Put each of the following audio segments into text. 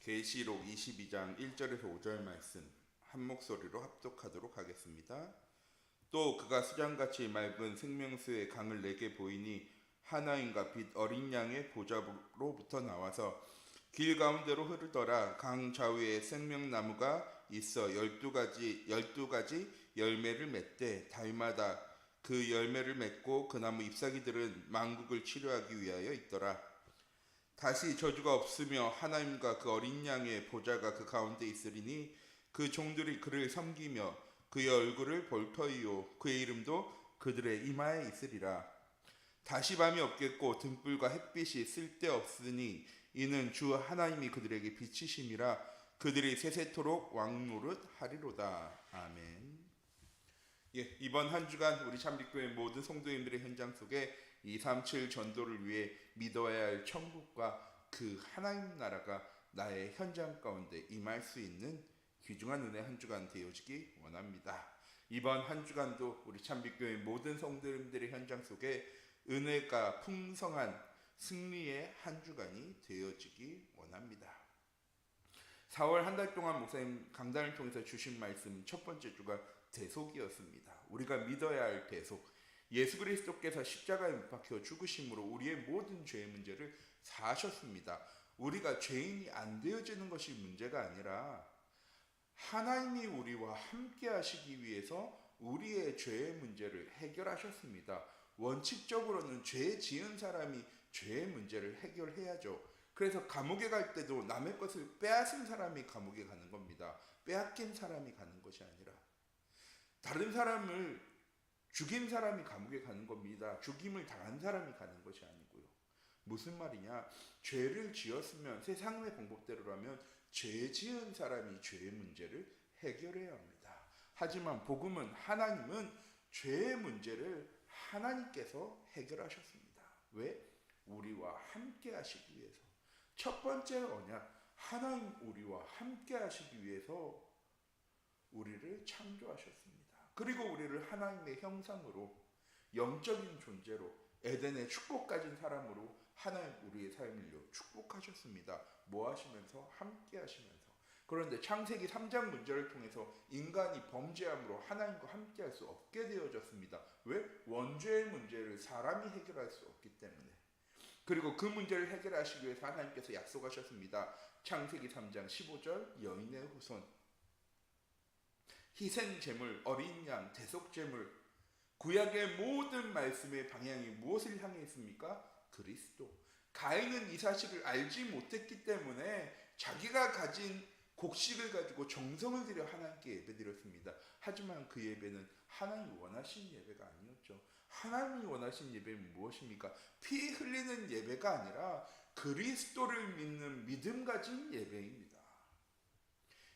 계시록 22장 1절에서 5절 말씀 한 목소리로 합독하도록 하겠습니다. 또 그가 수장같이 맑은 생명수의 강을 내게 보이니 하나인과 빛 어린 양의 보좌로부터 나와서 길 가운데로 흐르더라. 강 좌우에 생명나무가 있어 12가지 열매를 맺되 달마다 그 열매를 맺고 그 나무 잎사귀들은 만국을 치료하기 위하여 있더라. 다시 저주가 없으며 하나님과 그 어린 양의 보좌가 그 가운데 있으리니 그 종들이 그를 섬기며 그의 얼굴을 볼 터이요 그의 이름도 그들의 이마에 있으리라. 다시 밤이 없겠고 등불과 햇빛이 쓸데없으니 이는 주 하나님이 그들에게 빛이심이라. 그들이 세세토록 왕노릇 하리로다. 아멘. 이번 한 주간 우리 참빛교회 모든 성도님들의 현장 속에 237 전도를 위해 믿어야 할 천국과 그 하나님 나라가 나의 현장 가운데 임할 수 있는 귀중한 은혜 한 주간 되어지기 원합니다. 이번 한 주간도 우리 참빛교회 모든 성도님들의 현장 속에 은혜가 풍성한 승리의 한 주간이 되어지기 원합니다. 4월 한 달 동안 목사님 강단을 통해서 주신 말씀 첫 번째 주가 대속이었습니다. 우리가 믿어야 할 대속, 예수 그리스도께서 십자가에 못 박혀 죽으심으로 우리의 모든 죄의 문제를 사하셨습니다. 우리가 죄인이 안 되어지는 것이 문제가 아니라 하나님이 우리와 함께 하시기 위해서 우리의 죄의 문제를 해결하셨습니다. 원칙적으로는 죄 지은 사람이 죄의 문제를 해결해야죠. 그래서 감옥에 갈 때도 남의 것을 빼앗은 사람이 감옥에 가는 겁니다. 빼앗긴 사람이 가는 것이 아니라 다른 사람을 죽인 사람이 감옥에 가는 겁니다. 죽임을 당한 사람이 가는 것이 아니고요. 무슨 말이냐? 죄를 지었으면 세상의 방법대로라면 죄 지은 사람이 죄의 문제를 해결해야 합니다. 하지만 복음은 하나님은 죄의 문제를 하나님께서 해결하셨습니다. 왜? 우리와 함께 하시기 위해서. 첫 번째 언약, 하나님 우리와 함께 하시기 위해서 우리를 창조하셨습니다. 그리고 우리를 하나님의 형상으로 영적인 존재로 에덴의 축복 가진 사람으로 하나님 우리의 삶을 축복하셨습니다. 뭐 하시면서? 함께 하시면서. 그런데 창세기 3장 문제를 통해서 인간이 범죄함으로 하나님과 함께 할 수 없게 되어졌습니다. 왜? 원죄의 문제를 사람이 해결할 수 없기 때문에. 그리고 그 문제를 해결하시기 위해서 하나님께서 약속하셨습니다. 창세기 3장 15절 여인의 후손, 희생제물, 어린 양, 대속제물, 구약의 모든 말씀의 방향이 무엇을 향해 있습니까? 그리스도. 가인은 이 사실을 알지 못했기 때문에 자기가 가진 곡식을 가지고 정성을 들여 하나님께 예배드렸습니다. 하지만 그 예배는 하나님이 원하신 예배가 아니었죠. 하나님이 원하신 예배는 무엇입니까? 피 흘리는 예배가 아니라 그리스도를 믿는 믿음 가진 예배입니다.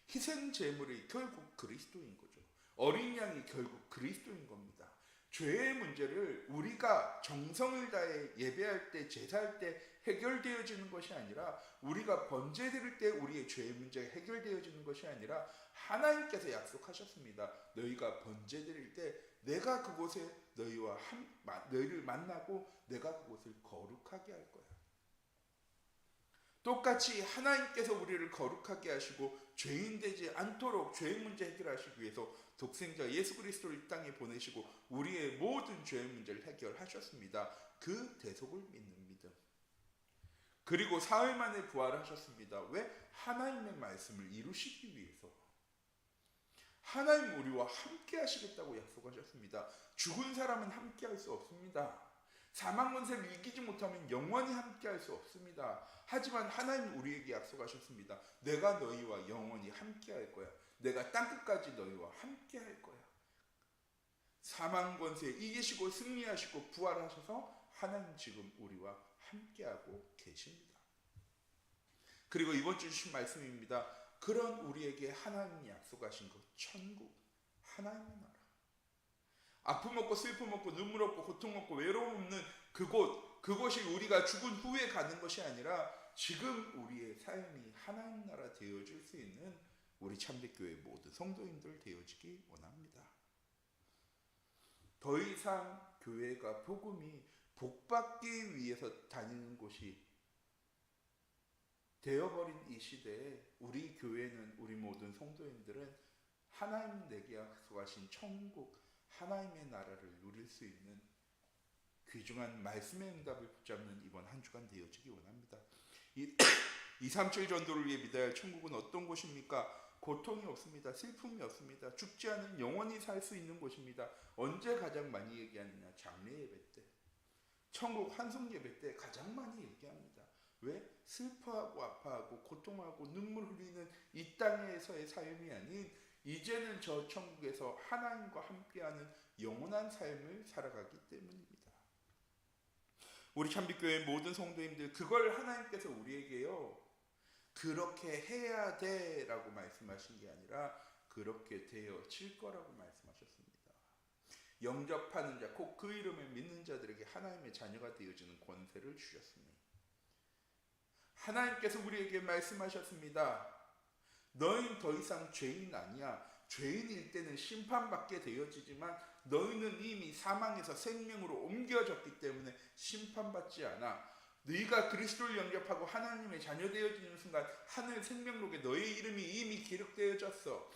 희생 제물이 결국 그리스도인 거죠. 어린 양이 결국 그리스도인 겁니다. 죄의 문제를 우리가 정성을 다해 예배할 때, 제사할 때 해결되어지는 것이 아니라 우리가 번제 드릴 때 우리의 죄의 문제가 해결되어지는 것이 아니라 하나님께서 약속하셨습니다. 너희가 번제 드릴 때 내가 그곳에 너희를 만나고 내가 그곳을 거룩하게 할 거야. 똑같이 하나님께서 우리를 거룩하게 하시고 죄인 되지 않도록 죄의 문제 해결하시기 위해서 독생자 예수 그리스도를 이 땅에 보내시고 우리의 모든 죄의 문제를 해결하셨습니다. 그 대속을 믿는 믿음. 그리고 사흘 만에 부활하셨습니다. 왜? 하나님의 말씀을 이루시기 위해서. 하나님 우리와 함께 하시겠다고 약속하셨습니다. 죽은 사람은 함께 할 수 없습니다. 사망 권세를 이기지 못하면 영원히 함께 할 수 없습니다. 하지만 하나님 우리에게 약속하셨습니다. 내가 너희와 영원히 함께 할 거야. 내가 땅끝까지 너희와 함께 할 거야. 사망 권세 이기시고 승리하시고 부활하셔서 하나님 지금 우리와 함께하고 계십니다. 그리고 이번 주 주신 말씀입니다. 그런 우리에게 하나님이 약속하신 것, 천국, 하나님의 나라. 아픔 없고 슬픔 없고 눈물 없고 고통 없고 외로움 없는 그곳이 우리가 죽은 후에 가는 것이 아니라 지금 우리의 삶이 하나님 나라 되어질 수 있는 우리 참빛교회 모든 성도님들 되어지기 원합니다. 더 이상 교회가 복음이 복받기 위해서 다니는 곳이 되어버린 이 시대에 우리 교회는, 우리 모든 성도님들은 하나님 내게 약속하신 천국, 하나님의 나라를 누릴 수 있는 귀중한 말씀의 응답을 붙잡는 이번 한 주간 되어지기 원합니다. 237 전도를 위해 믿어야 할 천국은 어떤 곳입니까? 고통이 없습니다. 슬픔이 없습니다. 죽지 않은 영원히 살 수 있는 곳입니다. 언제 가장 많이 얘기하느냐? 장례 예배 때, 천국 환송 예배 때 가장 많이 얘기합니다. 왜? 슬퍼하고 아파하고 고통하고 눈물 흘리는 이 땅에서의 삶이 아닌 이제는 저 천국에서 하나님과 함께하는 영원한 삶을 살아가기 때문입니다. 우리 참빛교회 모든 성도님들, 그걸 하나님께서 우리에게요 그렇게 해야 돼 라고 말씀하신 게 아니라 그렇게 되어질 거라고 말씀하셨습니다. 영접하는 자, 곧 그 이름을 믿는 자들에게 하나님의 자녀가 되어지는 권세를 주셨으니, 하나님께서 우리에게 말씀하셨습니다. 너희는 더 이상 죄인 아니야. 죄인일 때는 심판받게 되어지지만 너희는 이미 사망에서 생명으로 옮겨졌기 때문에 심판받지 않아. 너희가 그리스도를 영접하고 하나님의 자녀 되어지는 순간 하늘 생명록에 너희 이름이 이미 기록되어졌어.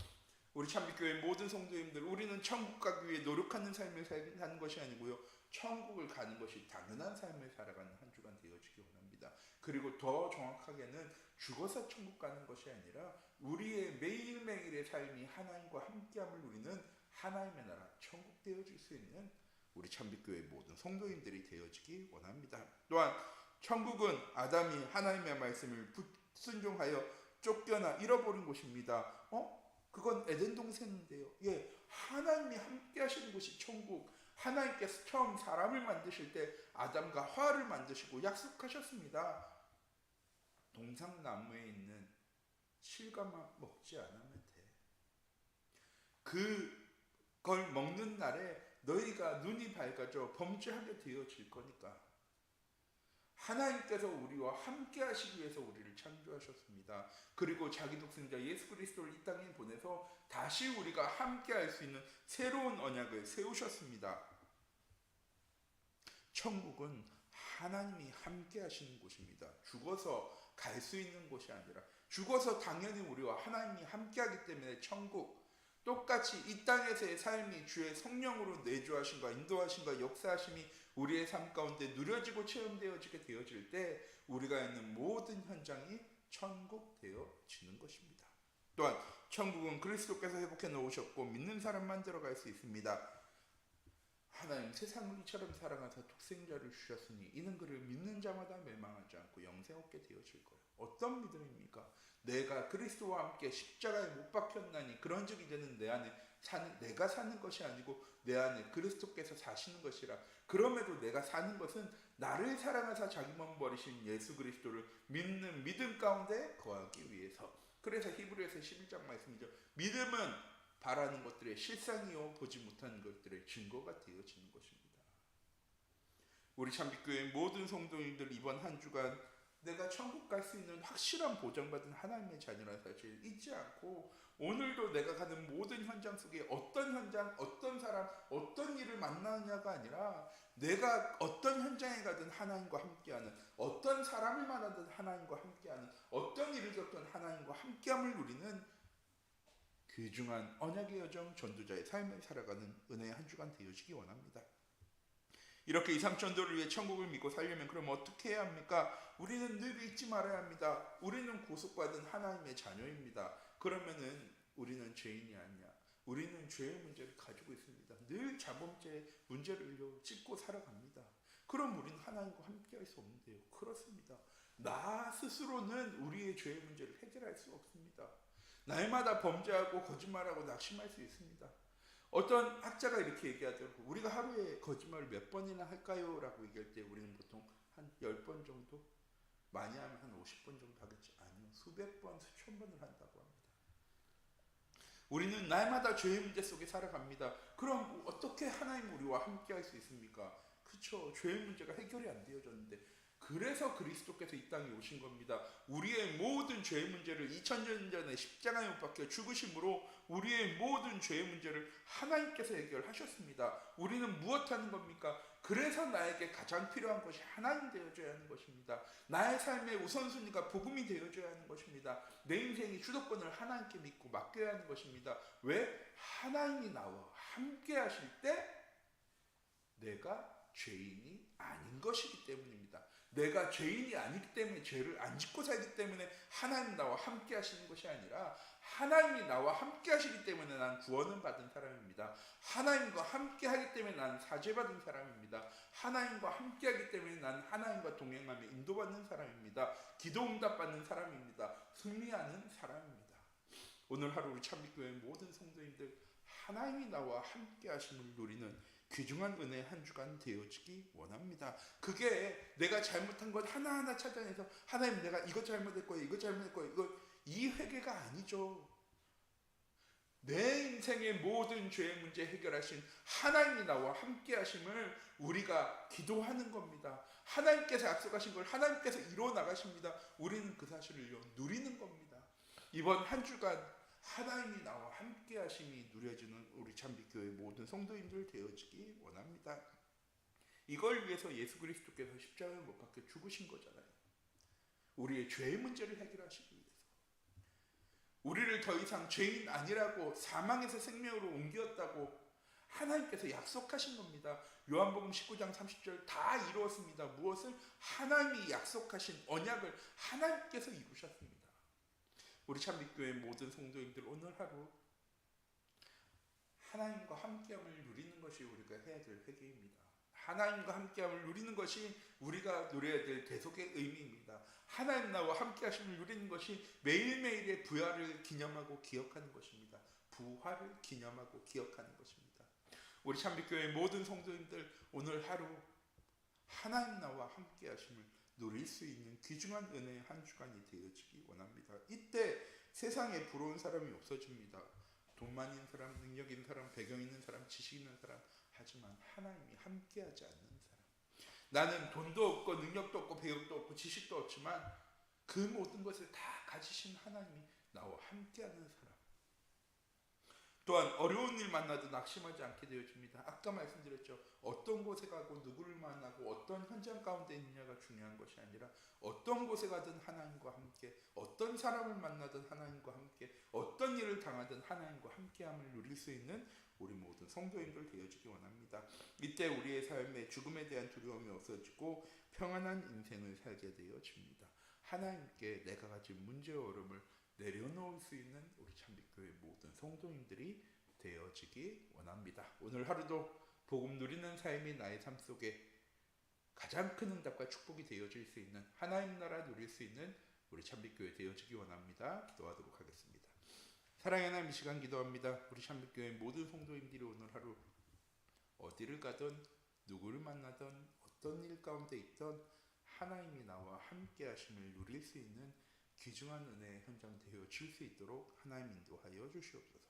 우리 참빛교회 모든 성도님들, 우리는 천국 가기 위해 노력하는 삶을 사는 것이 아니고요, 천국을 가는 것이 당연한 삶을 살아가는 한 주간 되어지기 원합니다. 그리고 더 정확하게는 죽어서 천국 가는 것이 아니라 우리의 매일매일의 삶이 하나님과 함께함을 누리는 하나님의 나라, 천국 되어질 수 있는 우리 참빛교회 모든 성도님들이 되어지기 원합니다. 또한 천국은 아담이 하나님의 말씀을 불순종하여 쫓겨나 잃어버린 곳입니다. 그건 에덴 동산인데요. 하나님이 함께 하시는 곳이 천국. 하나님께서 처음 사람을 만드실 때 아담과 화를 만드시고 약속하셨습니다. 동상나무에 있는 실과만 먹지 않으면 돼. 그걸 먹는 날에 너희가 눈이 밝아져 범죄하게 되어질 거니까. 하나님께서 우리와 함께 하시기 위해서 우리를 창조하셨습니다. 그리고 자기 독생자 예수 그리스도를 이 땅에 보내서 다시 우리가 함께 할 수 있는 새로운 언약을 세우셨습니다. 천국은 하나님이 함께 하시는 곳입니다. 죽어서 갈 수 있는 곳이 아니라, 죽어서 당연히 우리와 하나님이 함께 하기 때문에 천국, 똑같이 이 땅에서의 삶이 주의 성령으로 내주하심과 인도하심과 역사하심이 우리의 삶 가운데 누려지고 체험되어지게 되어질 때 우리가 있는 모든 현장이 천국 되어지는 것입니다. 또한 천국은 그리스도께서 회복해 놓으셨고 믿는 사람만 들어갈 수 있습니다. 하나님 세상을 이처럼 사랑하사 독생자를 주셨으니 이는 그를 믿는 자마다 멸망하지 않고 영생 얻게 되어질 거예요. 어떤 믿음입니까? 내가 그리스도와 함께 십자가에 못 박혔나니 그런즉 이제는 내 안에 내가 사는 것이 아니고 내 안에 그리스도께서 사시는 것이라. 그럼에도 내가 사는 것은 나를 사랑하사 자기 몸 버리신 예수 그리스도를 믿는 믿음 가운데 거하기 위해서. 그래서 히브리서 11장 말씀이죠. 믿음은 바라는 것들의 실상이요 보지 못하는 것들의 증거가 되어지는 것입니다. 우리 참빛교회 모든 성도님들, 이번 한 주간 내가 천국 갈 수 있는 확실한 보장받은 하나님의 자녀라는 사실을 잊지 않고, 오늘도 내가 가는 모든 현장 속에 어떤 현장, 어떤 사람, 어떤 일을 만나느냐가 아니라 내가 어떤 현장에 가든 하나님과 함께하는, 어떤 사람을 만나든 하나님과 함께하는, 어떤 일을 겪든 하나님과 함께함을 누리는 귀중한 언약의 여정, 전도자의 삶을 살아가는 은혜의 한 주간 되어지기 원합니다. 이렇게 2, 3천도를 위해 천국을 믿고 살려면 그럼 어떻게 해야 합니까? 우리는 늘 잊지 말아야 합니다. 우리는 구속받은 하나님의 자녀입니다. 그러면은 우리는 죄인이 아니야. 우리는 죄의 문제를 가지고 있습니다. 늘 자범죄의 문제를 짚고 살아갑니다. 그럼 우리는 하나님과 함께 할 수 없는데요. 그렇습니다. 나 스스로는 우리의 죄의 문제를 해결할 수 없습니다. 날마다 범죄하고 거짓말하고 낙심할 수 있습니다. 어떤 학자가 이렇게 얘기하더라고요. 우리가 하루에 거짓말을 몇 번이나 할까요? 라고 얘기할 때 우리는 보통 한 10번 정도? 많이 하면 한 50번 정도 하겠지. 아니요. 수백 번, 수천 번을 한다고 합니다. 우리는 날마다 죄의 문제 속에 살아갑니다. 그럼 어떻게 하나님 우리와 함께 할 수 있습니까? 그렇죠. 죄의 문제가 해결이 안 되어졌는데, 그래서 그리스도께서 이 땅에 오신 겁니다. 우리의 모든 죄의 문제를 2000년 전에 십자가에 못 박혀 죽으심으로 우리의 모든 죄의 문제를 하나님께서 해결하셨습니다. 우리는 무엇 하는 겁니까? 그래서 나에게 가장 필요한 것이 하나님 되어줘야 하는 것입니다. 나의 삶의 우선순위가 복음이 되어줘야 하는 것입니다. 내 인생의 주도권을 하나님께 믿고 맡겨야 하는 것입니다. 왜? 하나님이 나와 함께 하실 때 내가 죄인이 아닌 것이기 때문입니다. 내가 죄인이 아니기 때문에 죄를 안 짓고 살기 때문에 하나님 나와 함께 하시는 것이 아니라 하나님이 나와 함께 하시기 때문에 난 구원을 받은 사람입니다. 하나님과 함께 하기 때문에 난 사죄받은 사람입니다. 하나님과 함께 하기 때문에 난 하나님과 동행하며 인도받는 사람입니다. 기도 응답 받는 사람입니다. 승리하는 사람입니다. 오늘 하루 우리 참빛교회 모든 성도님들 하나님이 나와 함께 하심을 누리는 귀중한 은혜 한 주간 되어지기 원합니다. 그게 내가 잘못한 것 하나하나 찾아내서 하나님 내가 이거 잘못했고요, 이거 잘못했고요, 이 회개가 아니죠. 내 인생의 모든 죄의 문제 해결하신 하나님이 나와 함께 하심을 우리가 기도하는 겁니다. 하나님께서 약속하신 걸 하나님께서 이루어 나가십니다. 우리는 그 사실을 누리는 겁니다. 이번 한 주간 하나님이 나와 함께 하심이 누려지는 우리 참빛교회 모든 성도님들 되어지기 원합니다. 이걸 위해서 예수 그리스도께서 십자가에 못 박혀 죽으신 거잖아요. 우리의 죄의 문제를 해결하시기 위해서. 우리를 더 이상 죄인 아니라고 사망에서 생명으로 옮겼다고 하나님께서 약속하신 겁니다. 요한복음 19장 30절 다 이루었습니다. 무엇을? 하나님이 약속하신 언약을 하나님께서 이루셨습니다. 우리 참빛교회 모든 성도님들 오늘 하루 하나님과 함께함을 누리는 것이 우리가 해야 될 회개입니다. 하나님과 함께함을 누리는 것이 우리가 누려야 될 대속의 의미입니다. 하나님 나와 함께하심을 누리는 것이 매일매일의 부활을 기념하고 기억하는 것입니다. 부활을 기념하고 기억하는 것입니다. 우리 참빛교회 모든 성도님들 오늘 하루 하나님 나와 함께하심을 누릴 수 있는 귀중한 은혜의 한 주간이 되어지기 원합니다. 이때 세상에 부러운 사람이 없어집니다. 돈 많은 사람, 능력 있는 사람, 배경 있는 사람, 지식 있는 사람, 하지만 하나님이 함께하지 않는 사람. 나는 돈도 없고 능력도 없고 배경도 없고 지식도 없지만 그 모든 것을 다 가지신 하나님이 나와 함께하는 사람. 또한 어려운 일 만나도 낙심하지 않게 되어집니다. 아까 말씀드렸죠. 어떤 곳에 가고 누구를 만나고 어떤 현장 가운데 있느냐가 중요한 것이 아니라 어떤 곳에 가든 하나님과 함께, 어떤 사람을 만나든 하나님과 함께, 어떤 일을 당하든 하나님과 함께함을 누릴 수 있는 우리 모든 성도님들 되어지기 원합니다. 이때 우리의 삶에 죽음에 대한 두려움이 없어지고 평안한 인생을 살게 되어집니다. 하나님께 내가 가진 문제와 어려움을 내려놓을 수 있는 우리 참빛교회 모든 성도님들이 되어지기 원합니다. 오늘 하루도 복음 누리는 삶이 나의 삶 속에 가장 큰 응답과 축복이 되어질 수 있는 하나님 나라 누릴 수 있는 우리 참빛교회 되어지기 원합니다. 기도하도록 하겠습니다. 사랑의 하나님, 이 시간 기도합니다. 우리 참빛교회 모든 성도님들이 오늘 하루 어디를 가든 누구를 만나든 어떤 일 가운데 있든 하나님이 나와 함께 하심을 누릴 수 있는 귀중한 은혜의 현장 되어질 수 있도록 하나님 인도하여 주시옵소서.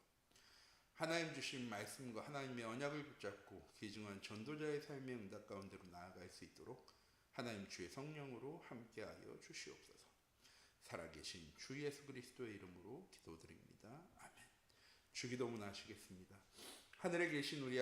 하나님 주신 말씀과 하나님의 언약을 붙잡고 귀중한 전도자의 삶의 응답 가운데로 나아갈 수 있도록 하나님 주의 성령으로 함께하여 주시옵소서. 살아계신 주 예수 그리스도의 이름으로 기도드립니다. 아멘. 주기도문 하시겠습니다. 하늘에 계신 우리 아버지,